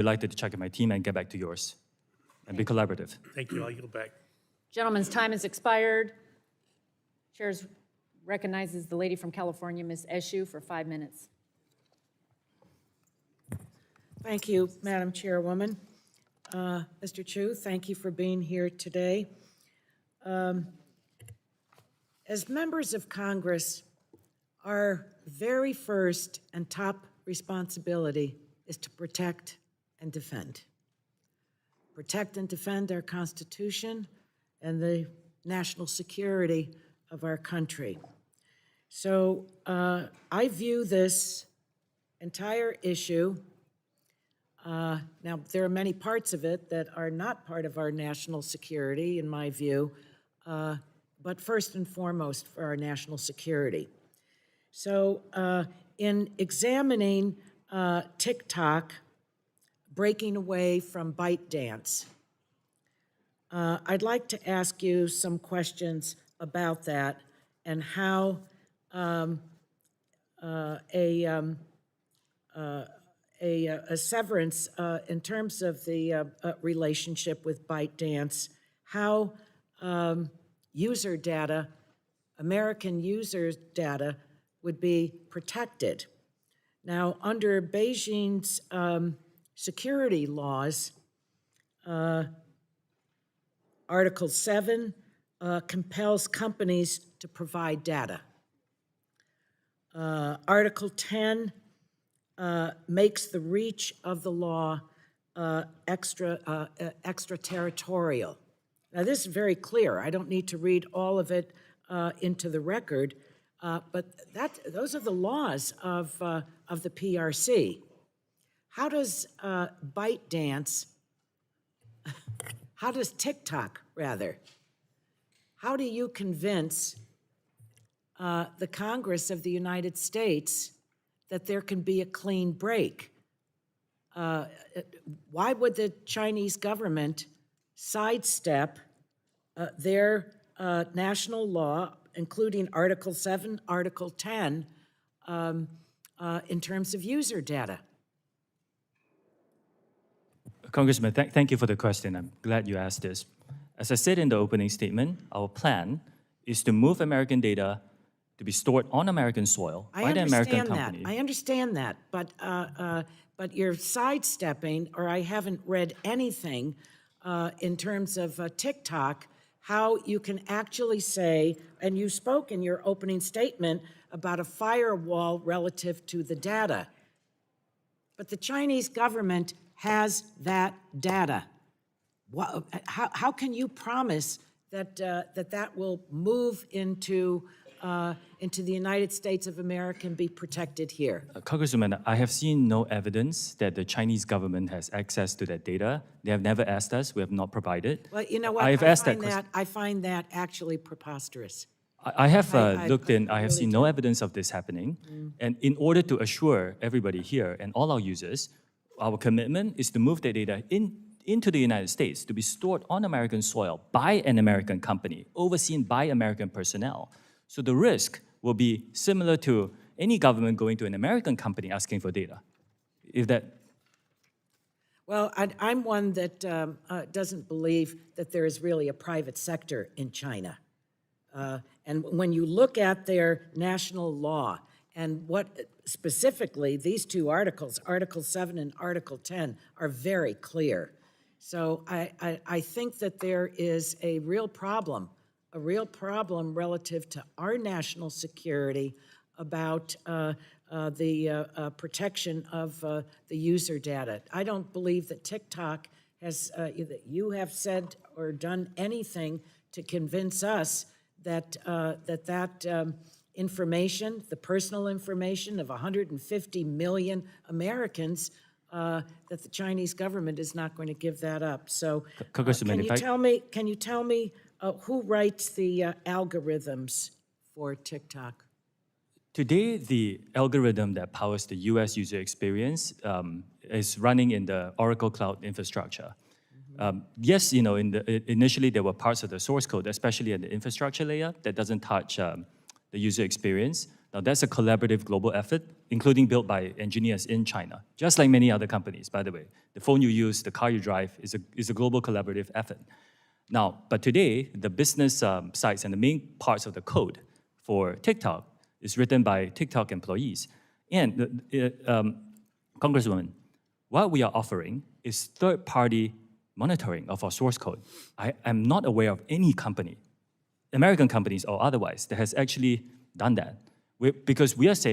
Delighted to check in my team and get back to yours and be collaborative. Thank you. I'll yield back. Gentleman's time has expired. Chair recognizes the lady from California, Ms. Eshoo, for 5 minutes. Thank you, Madam Chairwoman. Mr. Chu, thank you for being here today. As members of Congress, our very first and top responsibility is to protect and defend. Protect and defend our Constitution and the national security of our country. So I view this entire issue, now there are many parts of it that are not part of our national security, in my view, but first and foremost for our national security. So in examining TikTok breaking away from ByteDance, I'd like to ask you some questions about that and how a severance in terms of the relationship with ByteDance, how user data, American users' data, would be protected. Now, under Beijing's security laws, Article 7 compels companies to provide data. Article 10 makes the reach of the law extraterritorial. Now, this is very clear. I don't need to read all of it into the record, but those are the laws of the PRC. How does ByteDance, how does TikTok, rather, how do you convince the Congress of the United States that there can be a clean break? Why would the Chinese government sidestep their national law, including Article 7, Article 10, in terms of user data? Congressman, thank you for the question. I'm glad you asked this. As I said in the opening statement, our plan is to move American data to be stored on American soil by the American company. I understand that, but you're sidestepping, or I haven't read anything in terms of TikTok, how you can actually say, and you spoke in your opening statement about a firewall relative to the data, but the Chinese government has that data. How can you promise that that will move into the United States of America and be protected here? Congresswoman, I have seen no evidence that the Chinese government has access to that data. They have never asked us. We have not provided. Well, you know what? I find that actually preposterous. I have looked in. I have really seen no evidence of this happening. And in order to assure everybody here and all our users, our commitment is to move the data into the United States to be stored on American soil by an American company, overseen by American personnel. So the risk will be similar to any government going to an American company asking for data. If that. Well, I'm one that doesn't believe that there is really a private sector in China. And when you look at their national law and what specifically these two articles, Article 7 and Article 10, are very clear. So I think that there is a real problem relative to our national security about the protection of the user data. I don't believe that TikTok has, that you have said or done anything to convince us that information, the personal information of 150 million Americans, that the Chinese government is not going to give that up. So can you tell me who writes the algorithms for TikTok? Today, the algorithm that powers the US user experience is running in the Oracle Cloud infrastructure. Yes, you know, initially there were parts of the source code, especially at the infrastructure layer, that doesn't touch the user experience. Now, that's a collaborative global effort, including built by engineers in China, just like many other companies, by the way. The phone you use, the car you drive is a global collaborative effort. Now, but today, the business sites and the main parts of the code for TikTok is written by TikTok employees. And, Congresswoman, what we are offering is third-party monitoring of our source code. I am not aware of any company, American companies or otherwise, that has actually done that. Because we are saying